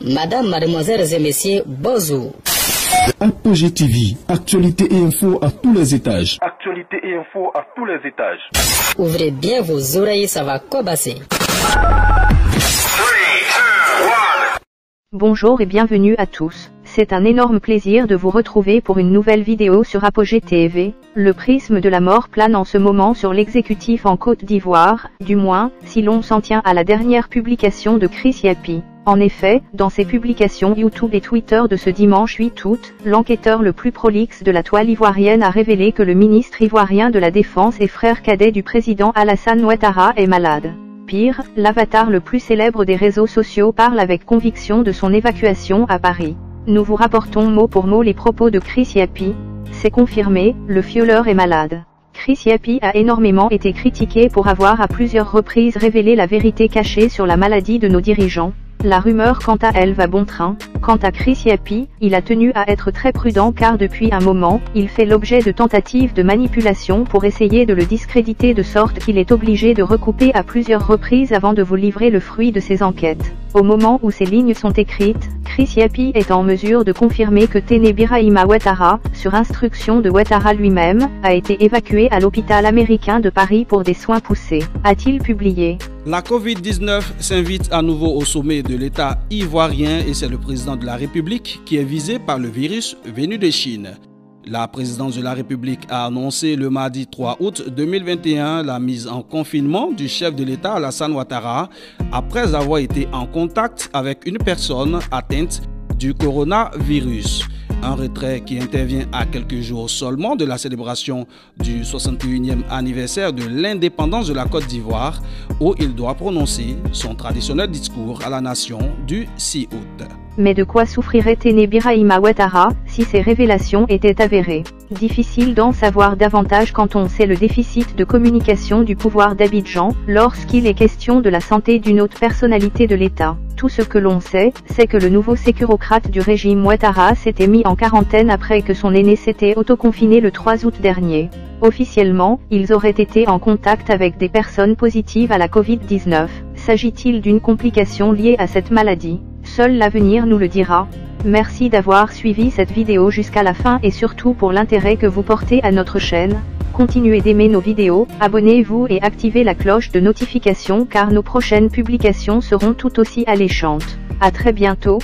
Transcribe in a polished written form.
Madame, mademoiselles et messieurs, bonjour. Apogée TV, actualité et info à tous les étages. Actualité et info à tous les étages. Ouvrez bien vos oreilles, ça va cobasser. Bonjour et bienvenue à tous. C'est un énorme plaisir de vous retrouver pour une nouvelle vidéo sur Apogée TV. Le prisme de la mort plane en ce moment sur l'exécutif en Côte d'Ivoire, du moins, si l'on s'en tient à la dernière publication de Chris Yapi. En effet, dans ses publications YouTube et Twitter de ce dimanche 8 août, l'enquêteur le plus prolixe de la toile ivoirienne a révélé que le ministre ivoirien de la Défense et frère cadet du président Alassane Ouattara est malade. Pire, l'avatar le plus célèbre des réseaux sociaux parle avec conviction de son évacuation à Paris. Nous vous rapportons mot pour mot les propos de Chris Yapi. C'est confirmé, le violeur est malade. Chris Yapi a énormément été critiqué pour avoir à plusieurs reprises révélé la vérité cachée sur la maladie de nos dirigeants. La rumeur quant à elle va bon train. Quant à Chris Yapi, il a tenu à être très prudent car depuis un moment, il fait l'objet de tentatives de manipulation pour essayer de le discréditer de sorte qu'il est obligé de recouper à plusieurs reprises avant de vous livrer le fruit de ses enquêtes. Au moment où ces lignes sont écrites, Chris Yapi est en mesure de confirmer que Téné Birahima Ouattara, sur instruction de Ouattara lui-même, a été évacué à l'hôpital américain de Paris pour des soins poussés, a-t-il publié. La Covid-19 s'invite à nouveau au sommet de l'État ivoirien et c'est le président de la République qui est visé par le virus venu de Chine. La présidence de la République a annoncé le mardi 3 août 2021 la mise en confinement du chef de l'État Alassane Ouattara après avoir été en contact avec une personne atteinte du coronavirus. Un retrait qui intervient à quelques jours seulement de la célébration du 61e anniversaire de l'indépendance de la Côte d'Ivoire où il doit prononcer son traditionnel discours à la nation du 6 août. Mais de quoi souffrirait Téné Birahima Ouattara si ces révélations étaient avérées? Difficile d'en savoir davantage quand on sait le déficit de communication du pouvoir d'Abidjan lorsqu'il est question de la santé d'une haute personnalité de l'État. Tout ce que l'on sait, c'est que le nouveau sécurocrate du régime Ouattara s'était mis en quarantaine après que son aîné s'était autoconfiné le 3 août dernier. Officiellement, ils auraient été en contact avec des personnes positives à la Covid-19. S'agit-il d'une complication liée à cette maladie? Seul l'avenir nous le dira. Merci d'avoir suivi cette vidéo jusqu'à la fin et surtout pour l'intérêt que vous portez à notre chaîne. Continuez d'aimer nos vidéos, abonnez-vous et activez la cloche de notification car nos prochaines publications seront tout aussi alléchantes. À très bientôt.